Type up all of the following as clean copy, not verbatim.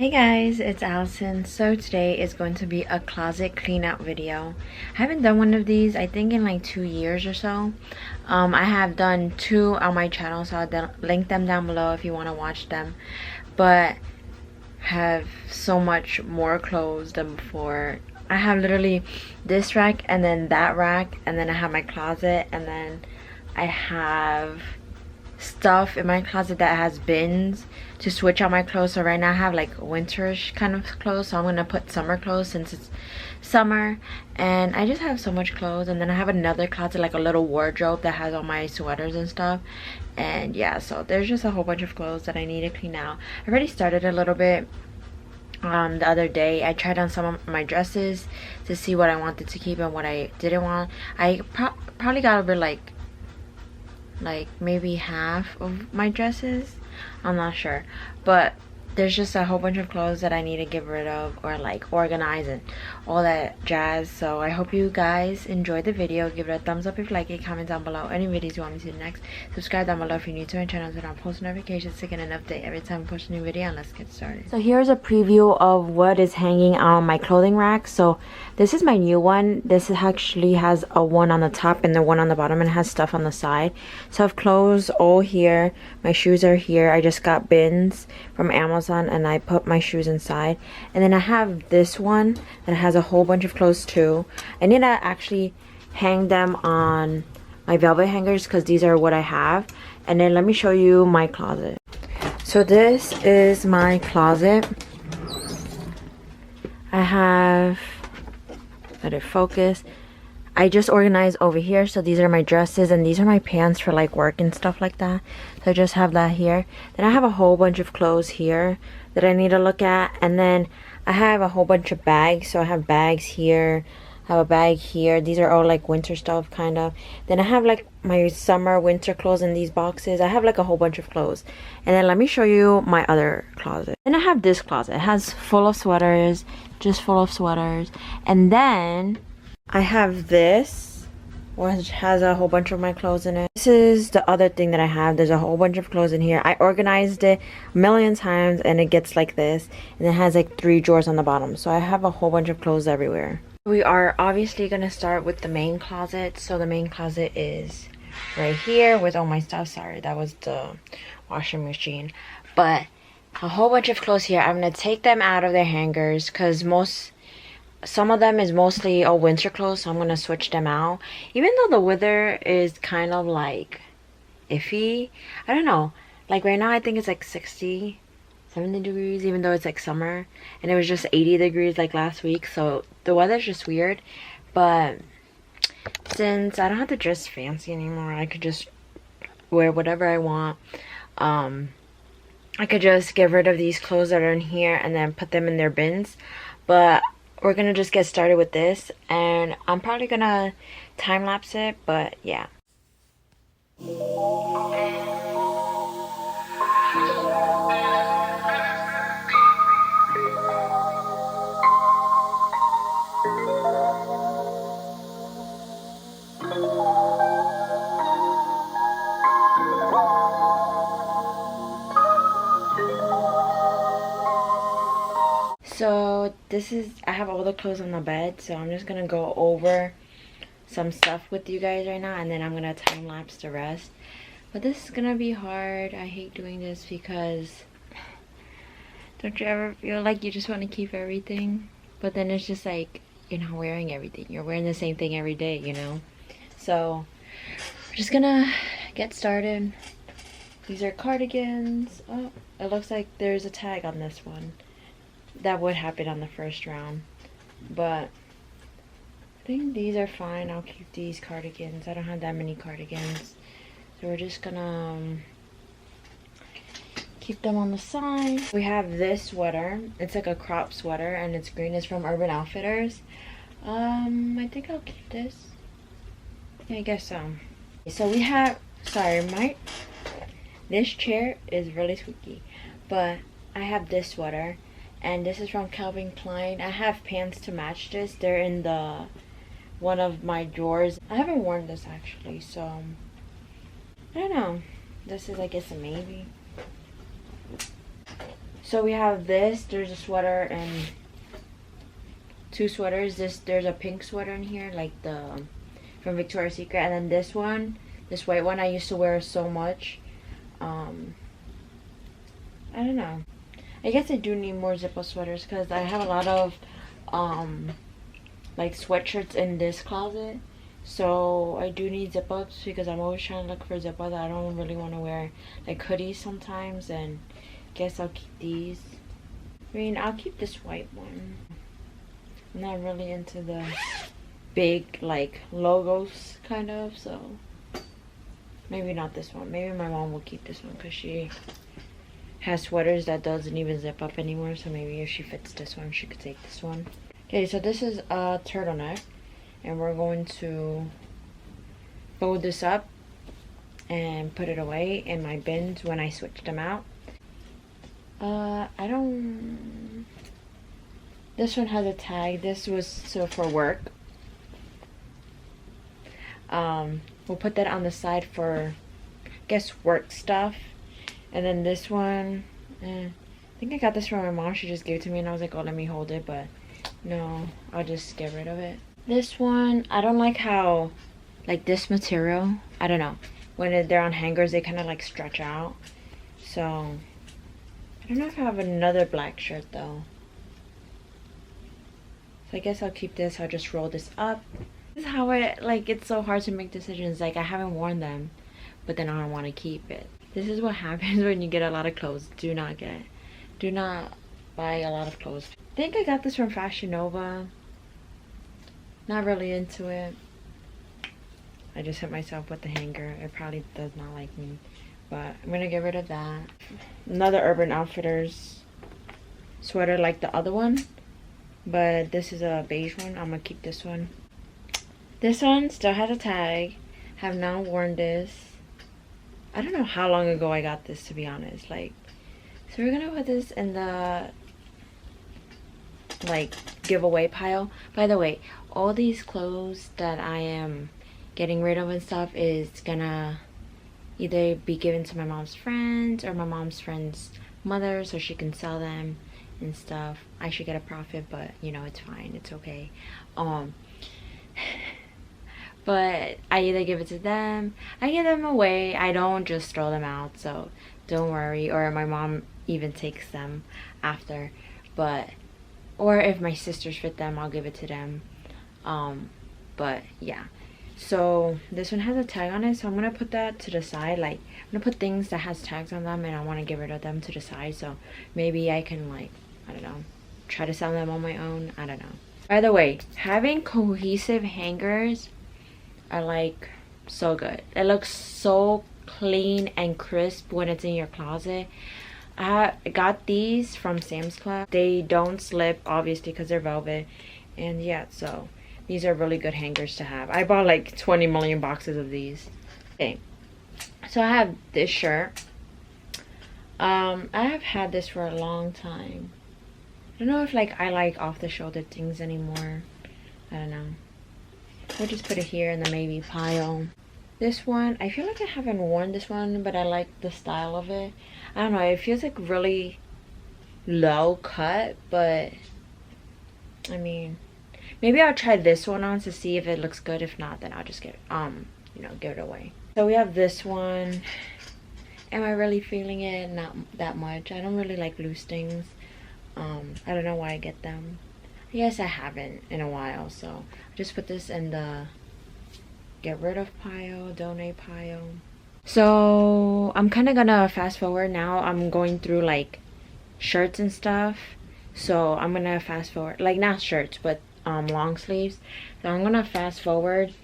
Hey guys, it's Allison. So today is going to be a closet clean out video. I haven't done one of these, I think in like 2 years or so. I have done 2 on my channel, so I'll link them down below if you want to watch them. But have so much more clothes than before. I have literally this rack and then that rack, and then I have my closet, and then I have stuff in my closet that has bins to switch out my clothes. So right now I have like winterish kind of clothes, so I'm gonna put summer clothes since it's summer. And I just have so much clothes. And then I have another closet, like a little wardrobe that has all my sweaters and stuff. And yeah, so there's just a whole bunch of clothes that I need to clean out. I already started a little bit the other day. I tried on some of my dresses to see what I wanted to keep and what I didn't want. I probably got over like maybe half of my dresses. I'm not sure, but there's just a whole bunch of clothes that I need to get rid of or like organize and all that jazz. So I hope you guys enjoyed the video. Give it a thumbs up if you like it, comment down below any videos you want me to do next, subscribe down below if you're new to my channel, turn on post notifications to get an update every time I post a new video. And let's get started. So here's a preview of what is hanging on my clothing rack. So this is my new one. This actually has a one on the top and the one on the bottom, and it has stuff on the side. So I have clothes all here. My shoes are here. I just got bins from Amazon and I put my shoes inside. And then I have this one that has a whole bunch of clothes too. I need to actually hang them on my velvet hangers because these are what I have. And then let me show you my closet. So this is my closet. I have, let it focus, I just organized over here. So these are my dresses and these are my pants for like work and stuff like that. So I just have that here. Then I have a whole bunch of clothes here that I need to look at. And then I have a whole bunch of bags. So I have bags here, I have a bag here. These are all like winter stuff kind of. Then I have like my summer winter clothes in these boxes. I have like a whole bunch of clothes. And then let me show you my other closet. Then I have this closet. It has full of sweaters, just full of sweaters. And then I have this, which has a whole bunch of my clothes in it. This is the other thing that I have. There's a whole bunch of clothes in here. I organized it a million times and it gets like this. And it has like 3 drawers on the bottom. So I have a whole bunch of clothes everywhere. We are obviously going to start with the main closet. So the main closet is right here with all my stuff. Sorry, that was the washing machine. But a whole bunch of clothes here. I'm going to take them out of their hangers because some of them is mostly all winter clothes, so I'm gonna switch them out. Even though the weather is kind of like iffy, I don't know, like right now I think it's like 60, 70 degrees, even though it's like summer, and it was just 80 degrees like last week. So the weather's just weird. But since I don't have to dress fancy anymore, I could just wear whatever I want. I could just get rid of these clothes that are in here and then put them in their bins. But we're gonna just get started with this, and I'm probably gonna time lapse it, but yeah. So this is, I have all the clothes on the bed, so I'm just gonna go over some stuff with you guys right now, and then I'm gonna time lapse the rest. But this is gonna be hard. I hate doing this because don't you ever feel like you just want to keep everything, but then it's just like you're not wearing everything, you're wearing the same thing every day, you know? So we're just gonna get started. These are cardigans. Oh, it looks like there's a tag on this one. That would happen on the first round, but I think these are fine. I'll keep these cardigans. I don't have that many cardigans, so we're just gonna keep them on the side. We have this sweater. It's like a crop sweater and it's green. It's from Urban Outfitters. I think I'll keep this. Yeah, I guess so. So we have, sorry, this chair is really squeaky, but I have this sweater. And this is from Calvin Klein. I have pants to match this. They're in the one of my drawers. I haven't worn this actually, so I don't know. This is, I guess, a maybe. So we have this. There's a sweater and 2 sweaters. There's a pink sweater in here, like the from Victoria's Secret, and then this one, this white one, I used to wear so much. I don't know. I guess I do need more zip-up sweaters because I have a lot of like sweatshirts in this closet. So I do need zip-ups because I'm always trying to look for zip-ups. I don't really want to wear like hoodies sometimes, and guess I'll keep these. I mean, I'll keep this white one. I'm not really into the big like logos kind of, so maybe not this one. Maybe my mom will keep this one because she has sweaters that doesn't even zip up anymore, so maybe if she fits this one, she could take this one. Okay, so this is a turtleneck, and we're going to fold this up and put it away in my bins when I switch them out. This one has a tag. This was so for work. We'll put that on the side for, I guess, work stuff. And then this one, I think I got this from my mom. She just gave it to me and I was like, oh, let me hold it, but no, I'll just get rid of it. This one, I don't like how, like this material, I don't know, when they're on hangers, they kind of like stretch out. So, I don't know if I have another black shirt though. So I guess I'll keep this. I'll just roll this up. This is how it's so hard to make decisions. Like, I haven't worn them, but then I don't want to keep it. This is what happens when you get a lot of clothes. Do not buy a lot of clothes. I think I got this from Fashion Nova. Not really into it. I just hit myself with the hanger. It probably does not like me, but I'm gonna get rid of that. Another Urban Outfitters sweater like the other one, but this is a beige one. I'm gonna keep this one. This one still has a tag. Have not worn this. I don't know how long ago I got this, to be honest. Like, so we're gonna put this in the like giveaway pile. By the way, all these clothes that I am getting rid of and stuff is gonna either be given to my mom's friends or my mom's friend's mother so she can sell them and stuff. I should get a profit, but you know, it's fine, it's okay. But I either give it to them, I give them away. I don't just throw them out, so don't worry. Or my mom even takes them after. But, or if my sisters fit them, I'll give it to them. But yeah. So this one has a tag on it, so I'm gonna put that to the side. Like, I'm gonna put things that has tags on them and I want to get rid of them to the side, so maybe I can, like, I don't know, try to sell them on my own. I don't know. By the way, having cohesive hangers are like so good. It looks so clean and crisp when it's in your closet. I got these from Sam's Club. They don't slip, obviously, because they're velvet. And yeah, so these are really good hangers to have. I bought like 20 million boxes of these. Okay, so I have this shirt. I have had this for a long time. I don't know if I like off the shoulder things anymore. I don't know. We'll just put it here in the maybe pile. This one, I feel like I haven't worn this one, but I like the style of it. I don't know, it feels like really low cut, but I mean, maybe I'll try this one on to see if it looks good. If not, then I'll just get you know, give it away. So we have this one. Am I really feeling it? Not that much. I don't really like loose things. I don't know why I get them. I guess I haven't in a while, so I'll just put this in the get rid of pile, donate pile. So I'm kind of gonna fast forward now. I'm going through like shirts and stuff, so I'm gonna fast forward, like not shirts but long sleeves. So I'm gonna fast forward,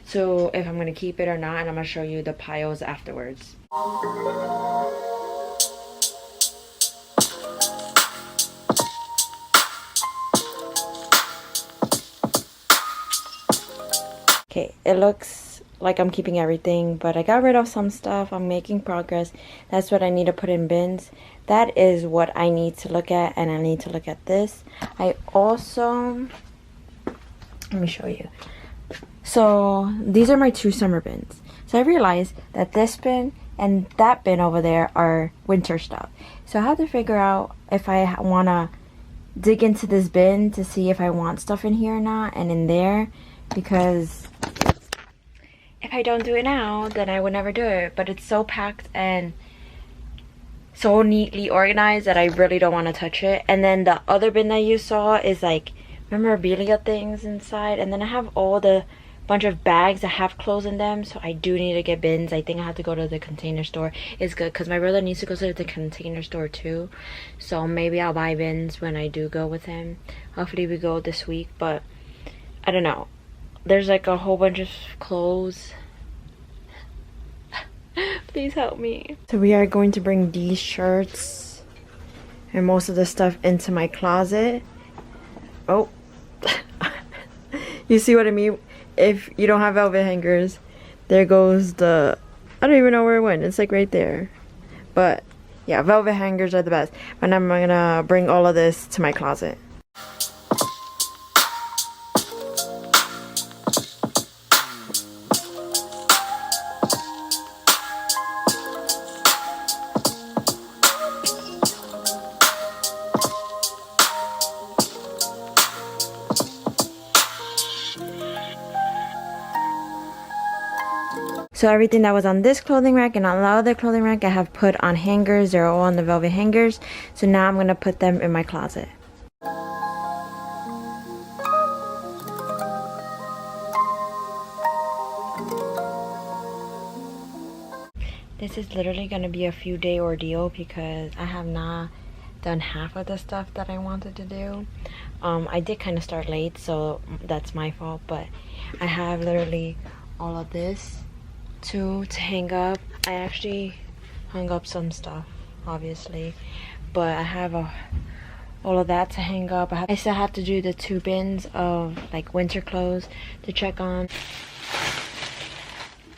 so if I'm gonna keep it or not, and I'm gonna show you the piles afterwards. Okay, it looks like I'm keeping everything, but I got rid of some stuff. I'm making progress. That's what I need to put in bins. That is what I need to look at, and I need to look at this. I also, let me show you. So these are my 2 summer bins. So I realized that this bin and that bin over there are winter stuff. So I have to figure out if I want to dig into this bin to see if I want stuff in here or not, and in there, because if I don't do it now, then I would never do it. But it's so packed and so neatly organized that I really don't want to touch it. And then the other bin that you saw is like memorabilia things inside, and then I have all the bunch of bags that have clothes in them, so I do need to get bins. I think I have to go to the Container Store. It's good because my brother needs to go to the Container Store too, so maybe I'll buy bins when I do go with him. Hopefully we go this week, but I don't know. There's like a whole bunch of clothes. Please help me. So we are going to bring these shirts and most of the stuff into my closet. Oh, you see what I mean? If you don't have velvet hangers, there goes the, I don't even know where it went. It's like right there. But yeah, velvet hangers are the best. And I'm gonna bring all of this to my closet. So everything that was on this clothing rack and on the other clothing rack I have put on hangers. They're all on the velvet hangers. So now I'm going to put them in my closet. This is literally going to be a few day ordeal because I have not done half of the stuff that I wanted to do. I did kind of start late, so that's my fault, but I have literally all of this to hang up. I actually hung up some stuff, obviously, but I have all of that to hang up. I still have to do the 2 bins of like winter clothes to check on.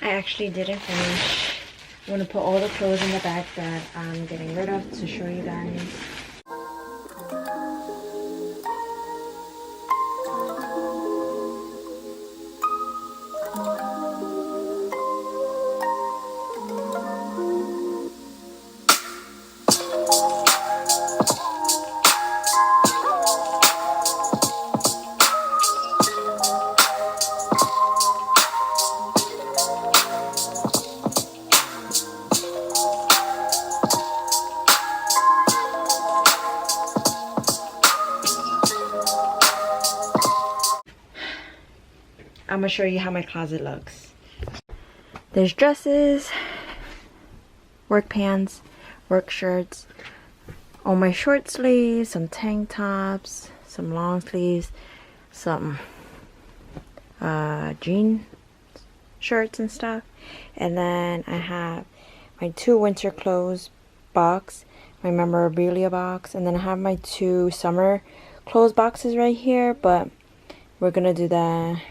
I actually didn't finish. I'm gonna put all the clothes in the bag that I'm getting rid of to show you guys. I'm gonna show you how my closet looks. There's dresses, work pants, work shirts, all my short sleeves, some tank tops, some long sleeves, some jean shirts and stuff. And then I have my 2 winter clothes box, my memorabilia box, and then I have my 2 summer clothes boxes right here, but we're gonna do that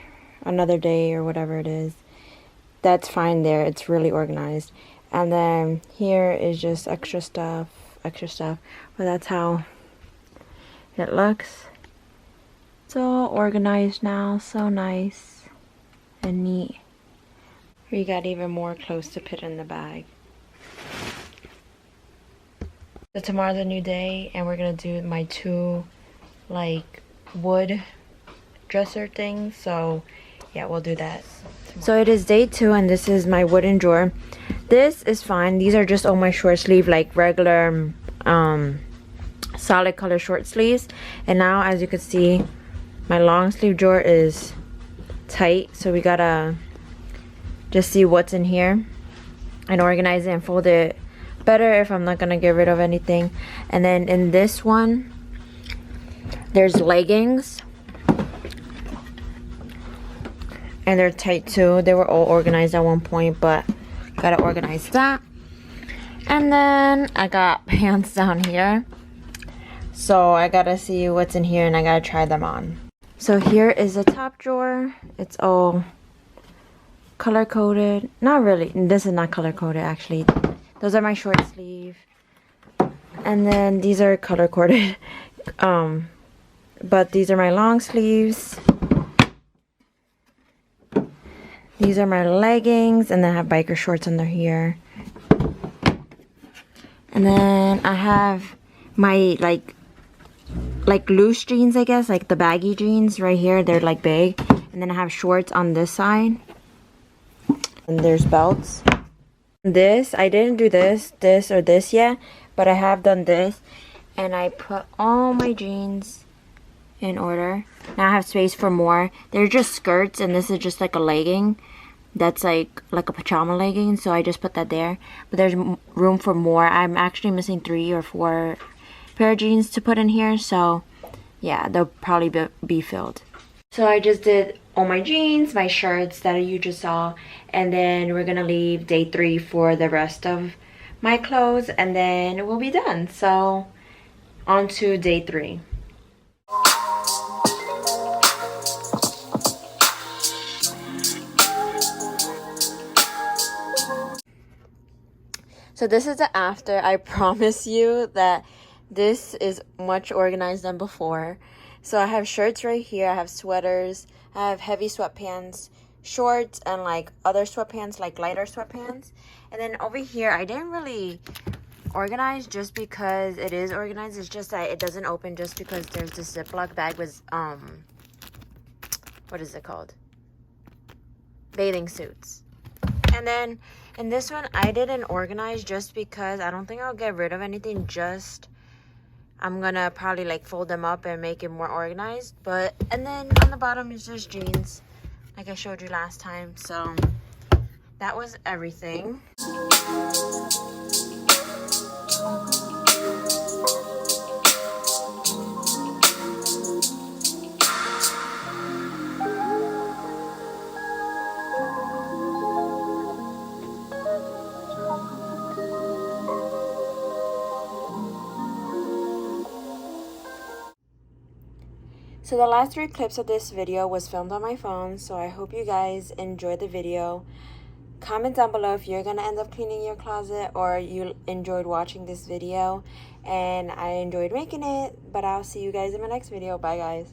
another day or whatever it is. That's fine there, it's really organized. And then here is just extra stuff, but that's how it looks. It's all organized now, so nice and neat. We got even more clothes to put in the bag. So tomorrow's a new day and we're gonna do my 2 like wood dresser things, so yeah, we'll do that tomorrow. So it is day 2 and this is my wooden drawer. This is fine. These are just all my short sleeve, like regular solid color short sleeves. And now as you can see, my long sleeve drawer is tight, so we gotta just see what's in here and organize it and fold it better if I'm not gonna get rid of anything. And then in this one there's leggings, and they're tight too. They were all organized at one point, but gotta organize that. And then I got pants down here, so I gotta see what's in here and I gotta try them on. So here is the top drawer. It's all color coded. Not really, this is not color coded actually. Those are my short sleeve, and then these are color coded. But these are my long sleeves. These are my leggings, and then I have biker shorts under here. And then I have my like loose jeans, I guess, like the baggy jeans right here. They're like big. And then I have shorts on this side. And there's belts. This, I didn't do this or this yet, but I have done this. And I put all my jeans in order. Now I have space for more. They're just skirts, and this is just like a legging. That's like a pajama legging, so I just put that there. But there's room for more. I'm actually missing 3 or 4 pair of jeans to put in here, so yeah, they'll probably be filled. So I just did all my jeans, my shirts that you just saw, and then we're gonna leave day 3 for the rest of my clothes, and then we'll be done. So on to day 3. So this is the after. I promise you that this is much organized than before. So I have shirts right here, I have sweaters, I have heavy sweatpants, shorts, and like other sweatpants, like lighter sweatpants. And then over here, I didn't really organize just because it is organized. It's just that it doesn't open just because there's this Ziploc bag with, what is it called? Bathing suits. And then in this one, I didn't organize just because I don't think I'll get rid of anything. Just I'm gonna probably like fold them up and make it more organized. But and then on the bottom is just jeans, like I showed you last time. So that was everything. So the last 3 clips of this video was filmed on my phone, so I hope you guys enjoyed the video. Comment down below if you're gonna end up cleaning your closet or you enjoyed watching this video, and I enjoyed making it. But I'll see you guys in my next video. Bye guys.